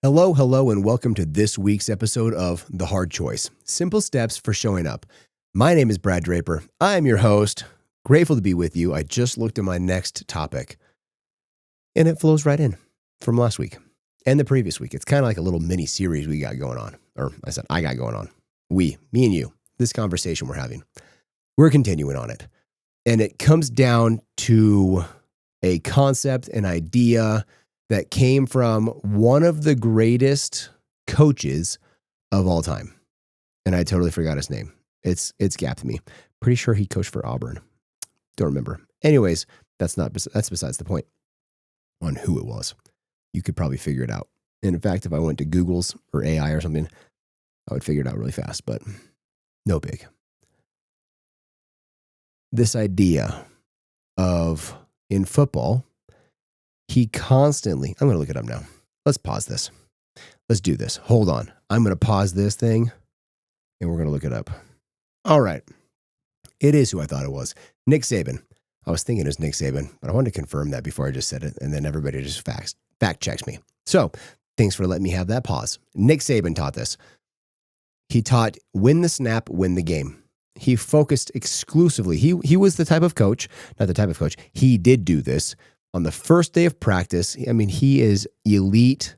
Hello, hello, and welcome to this week's episode of The Hard Choice, Simple Steps for Showing Up. My name is Brad Draper. I'm your host. Grateful to be with you. I just looked at my next topic, and it flows right in from last week and the previous week. It's kind of like a little mini series we got going on, or I got going on. Me and you, this conversation we're having. We're continuing on it, and it comes down to a concept, an idea that came from one of the greatest coaches of all time. And I totally forgot his name. It's gapped me. Pretty sure he coached for Auburn. Don't remember. Anyways, that's besides the point on who it was. You could probably figure it out. And in fact, if I went to Google's or AI or something, I would figure it out really fast, but no big. This idea of in football, he constantly, I'm going to look it up now. Let's pause this. Let's do this. Hold on. I'm going to pause this thing and we're going to look it up. All right. It is who I thought it was. Nick Saban. I was thinking it was Nick Saban, but I wanted to confirm that before I just said it. And then everybody just fact checks me. So thanks for letting me have that pause. Nick Saban taught this. He taught win the snap, win the game. He focused exclusively. He was the type of coach, not the type of coach. He did do this. On the first day of practice, I mean, he is elite,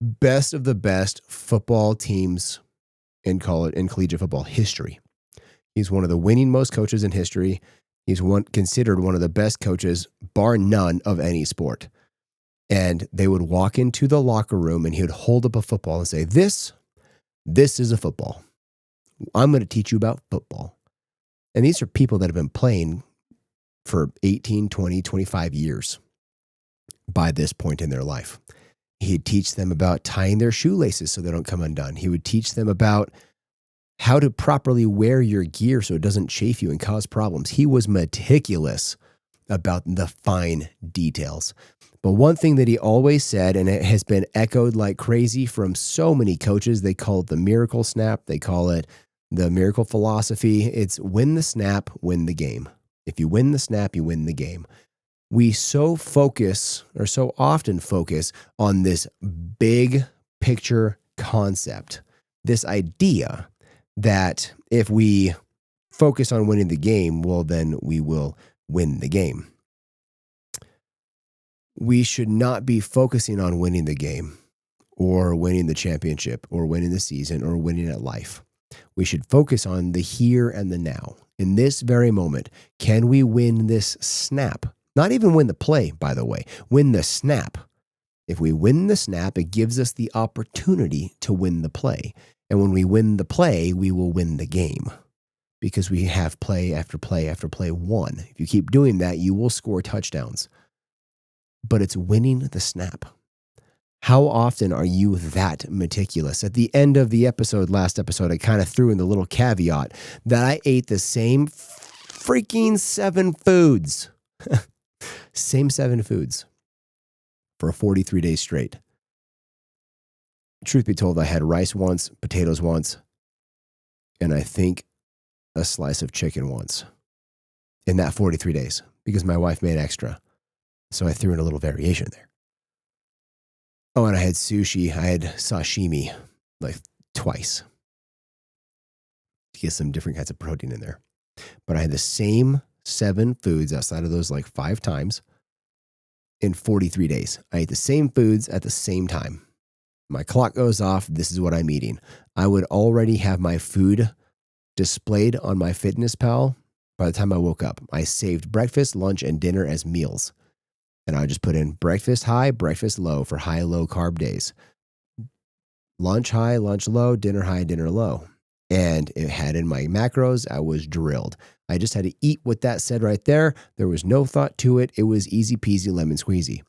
best of the best football teams in collegiate football history. He's one of the winning most coaches in history. He's considered one of the best coaches, bar none, of any sport. And they would walk into the locker room and he would hold up a football and say, this is a football. I'm going to teach you about football. And these are people that have been playing for 18, 20, 25 years by this point in their life. He'd teach them about tying their shoelaces so they don't come undone. He would teach them about how to properly wear your gear so it doesn't chafe you and cause problems. He was meticulous about the fine details. But one thing that he always said, and it has been echoed like crazy from so many coaches, they call it the miracle snap. They call it the miracle philosophy. It's win the snap, win the game. If you win the snap, you win the game. We so often focus on this big picture concept, this idea that if we focus on winning the game, well, then we will win the game. We should not be focusing on winning the game or winning the championship or winning the season or winning at life. We should focus on the here and the now. In this very moment, can we win this snap? Not even win the play, by the way. Win the snap. If we win the snap, it gives us the opportunity to win the play. And when we win the play, we will win the game because we have play after play after play won. If you keep doing that, you will score touchdowns. But it's winning the snap. How often are you that meticulous? At the end of the last episode, I kind of threw in the little caveat that I ate the same freaking 7 foods. Same 7 foods for 43 days straight. Truth be told, I had rice once, potatoes once, and I think a slice of chicken once in that 43 days because my wife made extra. So I threw in a little variation there. Oh, and I had sushi. I had sashimi like twice to get some different kinds of protein in there. But I had the same 7 foods outside of those like 5 times in 43 days. I ate the same foods at the same time. My clock goes off. This is what I'm eating. I would already have my food displayed on my FitnessPal by the time I woke up. I saved breakfast, lunch, and dinner as meals. And I would just put in breakfast high, breakfast low for high, low carb days. Lunch high, lunch low, dinner high, dinner low. And it had in my macros, I was drilled. I just had to eat what that said right there. There was no thought to it. It was easy peasy lemon squeezy.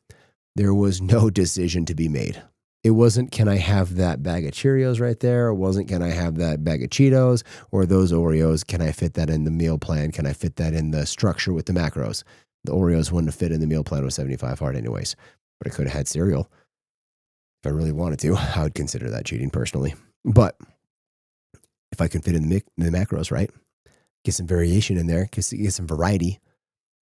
There was no decision to be made. It wasn't, can I have that bag of Cheerios right there? It wasn't, can I have that bag of Cheetos or those Oreos? Can I fit that in the meal plan? Can I fit that in the structure with the macros? The Oreos wouldn't have fit in the meal plan with 75 hard anyways, but I could have had cereal. If I really wanted to, I would consider that cheating personally. But if I can fit in the macros, right? Get some variation in there, get some variety.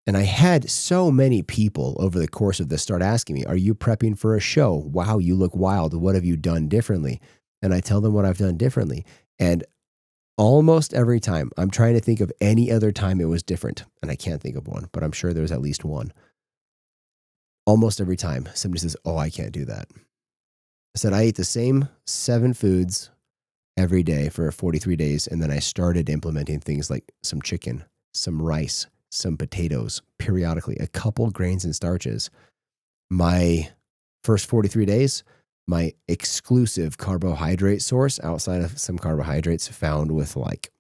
And I had so many people over the course of this start asking me, are you prepping for a show? Wow, you look wild. What have you done differently? And I tell them what I've done differently. And almost every time, I'm trying to think of any other time it was different. And I can't think of one, but I'm sure there's at least one. Almost every time somebody says, oh, I can't do that. I said, I ate the same 7 foods every day for 43 days. And then I started implementing things like some chicken, some rice, some potatoes, periodically, a couple grains and starches. My first 43 days, my exclusive carbohydrate source outside of some carbohydrates found with like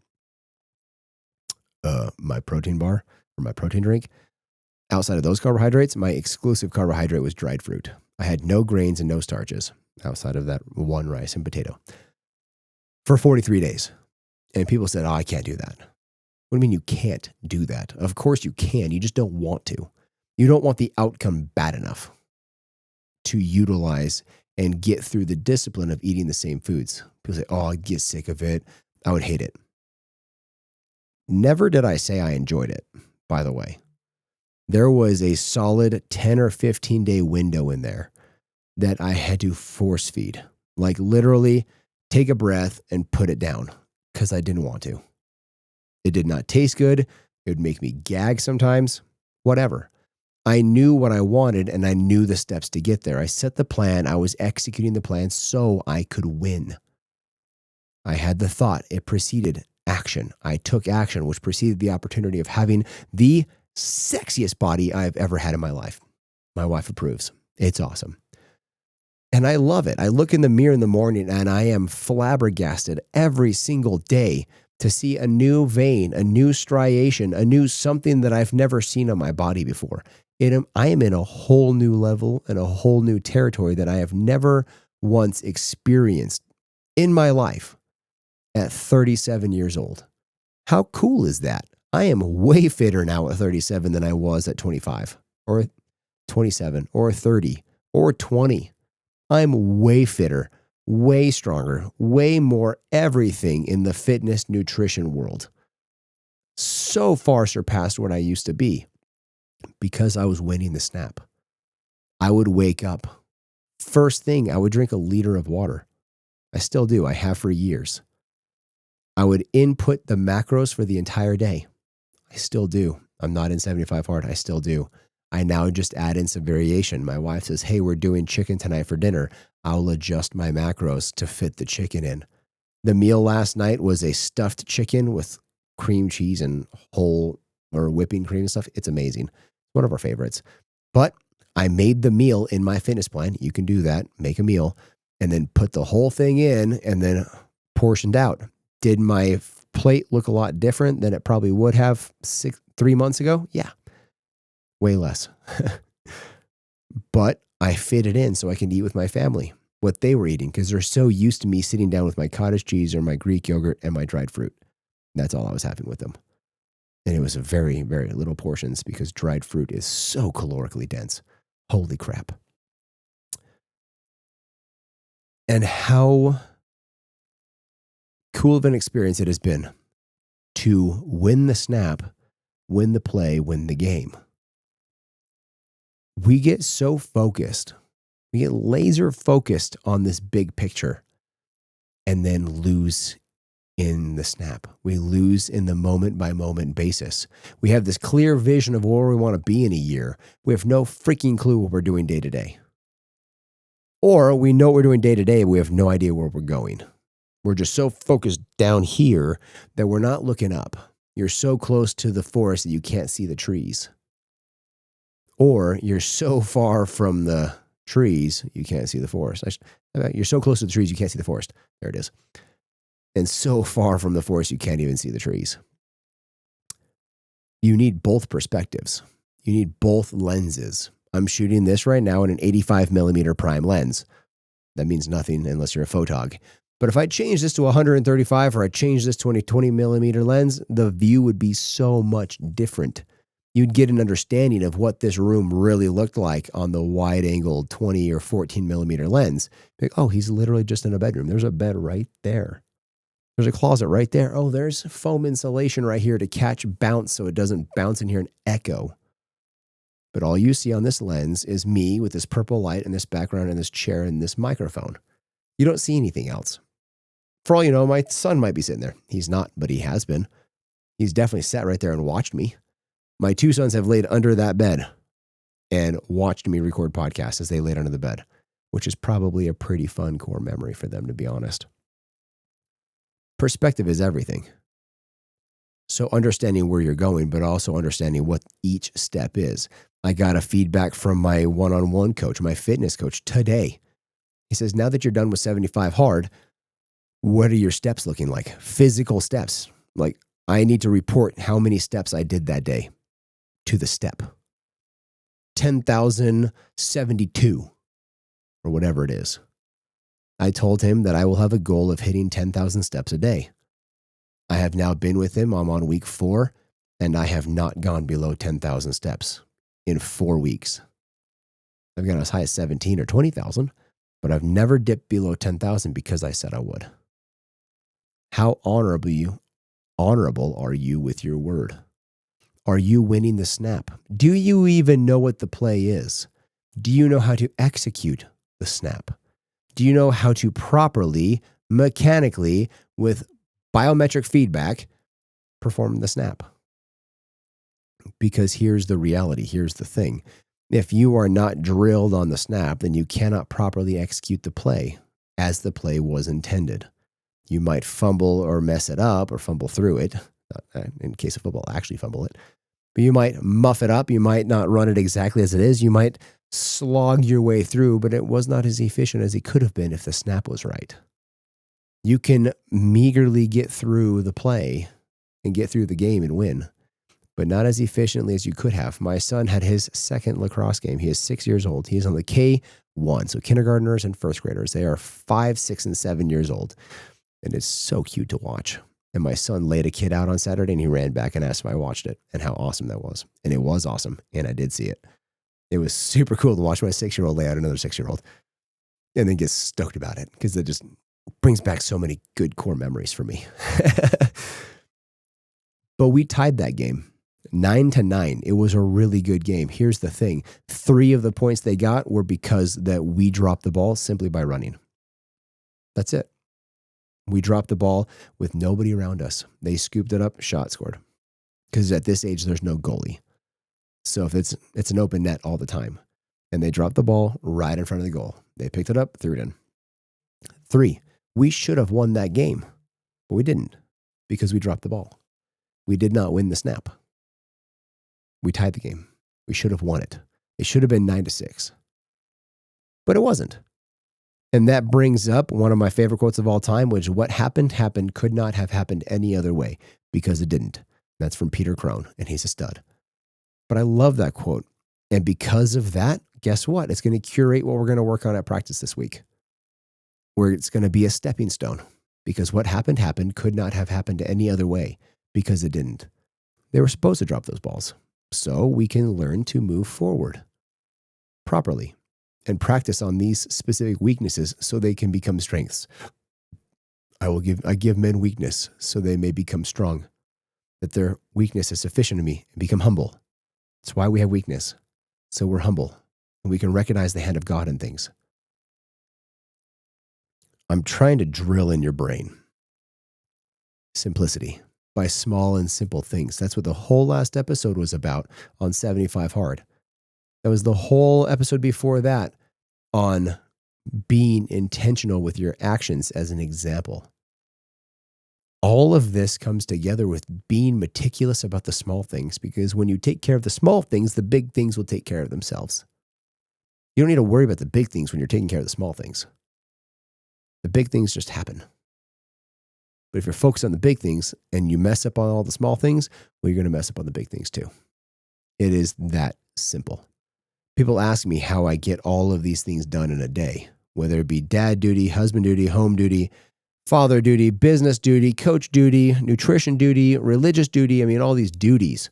my protein bar or my protein drink. Outside of those carbohydrates, my exclusive carbohydrate was dried fruit. I had no grains and no starches outside of that one rice and potato for 43 days. And people said, oh, I can't do that. What do you mean you can't do that? Of course you can. You just don't want to. You don't want the outcome bad enough to utilize and get through the discipline of eating the same foods. People say, oh, I'd get sick of it. I would hate it. Never did I say I enjoyed it, by the way. There was a solid 10 or 15 day window in there that I had to force feed. Like literally take a breath and put it down because I didn't want to. It did not taste good. It would make me gag sometimes, whatever. I knew what I wanted and I knew the steps to get there. I set the plan. I was executing the plan so I could win. I had the thought. It preceded action. I took action, which preceded the opportunity of having the sexiest body I've ever had in my life. My wife approves. It's awesome. And I love it. I look in the mirror in the morning and I am flabbergasted every single day to see a new vein, a new striation, a new something that I've never seen on my body before. I am in a whole new level and a whole new territory that I have never once experienced in my life at 37 years old. How cool is that? I am way fitter now at 37 than I was at 25 or 27 or 30 or 20. I'm way fitter, way stronger, way more everything in the fitness nutrition world. So far surpassed what I used to be because I was winning the snap. I would wake up. First thing, I would drink a liter of water. I still do. I have for years. I would input the macros for the entire day. I still do. I'm not in 75 hard. I still do. I now just add in some variation. My wife says, hey, we're doing chicken tonight for dinner. I'll adjust my macros to fit the chicken in. The meal last night was a stuffed chicken with cream cheese and whole or whipping cream and stuff. It's amazing. One of our favorites. But I made the meal in my fitness plan. You can do that. Make a meal and then put the whole thing in and then portioned out. Did my plate look a lot different than it probably would have 3 months ago? Yeah. Way less. But I fit it in so I can eat with my family what they were eating because they're so used to me sitting down with my cottage cheese or my Greek yogurt and my dried fruit. That's all I was having with them. And it was a very, very little portions because dried fruit is so calorically dense. Holy crap. And how cool of an experience it has been to win the snap, win the play, win the game. We get so focused. We get laser focused on this big picture and then lose in the snap. We lose in the moment by moment basis. We have this clear vision of where we want to be in a year. We have no freaking clue what we're doing day to day. Or we know what we're doing day to day, but we have no idea where we're going. We're just so focused down here that we're not looking up. You're so close to the forest that you can't see the trees. Or you're so far from the trees, you can't see the forest. You're so close to the trees, you can't see the forest. There it is. And so far from the forest, you can't even see the trees. You need both perspectives. You need both lenses. I'm shooting this right now in an 85 millimeter prime lens. That means nothing unless you're a photog. But if I change this to 135 or I change this to a 20 millimeter lens, the view would be so much different. You'd get an understanding of what this room really looked like on the wide angle 20 or 14 millimeter lens. Like, oh, he's literally just in a bedroom. There's a bed right there. There's a closet right there. Oh, there's foam insulation right here to catch bounce so it doesn't bounce in here and echo. But all you see on this lens is me with this purple light and this background and this chair and this microphone. You don't see anything else. For all you know, my son might be sitting there. He's not, but he has been. He's definitely sat right there and watched me. My two sons have laid under that bed and watched me record podcasts as they laid under the bed, which is probably a pretty fun core memory for them, to be honest. Perspective is everything. So understanding where you're going, but also understanding what each step is. I got a feedback from my one-on-one coach, my fitness coach today. He says, now that you're done with 75 hard, what are your steps looking like? Physical steps. Like, I need to report how many steps I did that day to the step. 10,072 or whatever it is. I told him that I will have a goal of hitting 10,000 steps a day. I have now been with him. I'm on week 4, and I have not gone below 10,000 steps in 4 weeks. I've gone as high as 17 or 20,000, but I've never dipped below 10,000 because I said I would. How honorable are you with your word? Are you winning the snap? Do you even know what the play is? Do you know how to execute the snap? Do you know how to properly, mechanically, with biometric feedback, perform the snap? Because here's the reality. Here's the thing. If you are not drilled on the snap, then you cannot properly execute the play as the play was intended. You might fumble or mess it up or fumble through it. In case of football, actually fumble it. But you might muff it up. You might not run it exactly as it is. You might slog your way through, but it was not as efficient as it could have been if the snap was right. You can meagerly get through the play and get through the game and win, but not as efficiently as you could have. My son had his second lacrosse game. He is 6 years old. He is on the K1, so kindergartners and first graders. They are 5, 6, and 7 years old, and it's so cute to watch. And my son laid a kid out on Saturday, and he ran back and asked if I watched it and how awesome that was. And it was awesome, and I did see it. It was super cool to watch my 6-year-old lay out another 6-year-old and then get stoked about it because it just brings back so many good core memories for me. But we tied that game 9-9. It was a really good game. Here's the thing. 3 of the points they got were because that we dropped the ball simply by running. That's it. We dropped the ball with nobody around us. They scooped it up, shot, scored. Because at this age, there's no goalie. So if it's an open net all the time. And they dropped the ball right in front of the goal. They picked it up, threw it in. 3, we should have won that game, but we didn't because we dropped the ball. We did not win the snap. We tied the game. We should have won it. It should have been 9-6, but it wasn't. And that brings up one of my favorite quotes of all time, which what happened could not have happened any other way because it didn't. That's from Peter Crone, and he's a stud. But I love that quote. And because of that, guess what? It's going to curate what we're going to work on at practice this week, where it's going to be a stepping stone because what happened could not have happened any other way because it didn't. They were supposed to drop those balls. So we can learn to move forward properly and practice on these specific weaknesses so they can become strengths. I give men weakness so they may become strong, that their weakness is sufficient to me and become humble. That's why we have weakness. So we're humble and we can recognize the hand of God in things. I'm trying to drill in your brain simplicity by small and simple things. That's what the whole last episode was about on 75 Hard. That was the whole episode before that on being intentional with your actions as an example. All of this comes together with being meticulous about the small things, because when you take care of the small things, the big things will take care of themselves. You don't need to worry about the big things when you're taking care of the small things. The big things just happen. But if you're focused on the big things and you mess up on all the small things, well, you're going to mess up on the big things too. It is that simple. People ask me how I get all of these things done in a day, whether it be dad duty, husband duty, home duty, father duty, business duty, coach duty, nutrition duty, religious duty. I mean, all these duties.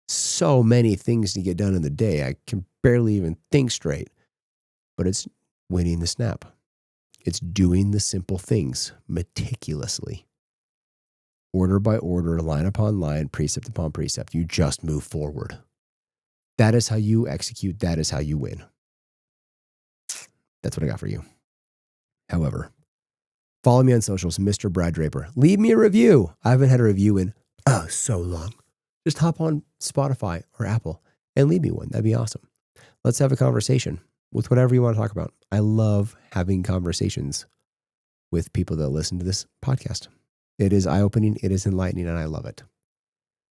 So many things to get done in the day. I can barely even think straight. But it's winning the snap. It's doing the simple things meticulously. Order by order, line upon line, precept upon precept. You just move forward. That is how you execute. That is how you win. That's what I got for you. However, follow me on socials, Mr. Brad Draper. Leave me a review. I haven't had a review in so long. Just hop on Spotify or Apple and leave me one. That'd be awesome. Let's have a conversation with whatever you want to talk about. I love having conversations with people that listen to this podcast. It is eye-opening, it is enlightening, and I love it.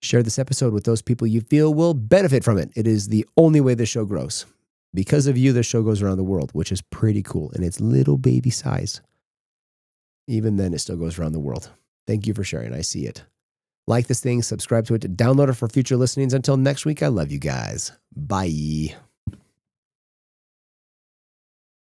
Share this episode with those people you feel will benefit from it. It is the only way this show grows. Because of you, this show goes around the world, which is pretty cool. And it's little baby size. Even then, it still goes around the world. Thank you for sharing. I see it. Like this thing, subscribe to it, download it for future listenings. Until next week, I love you guys. Bye.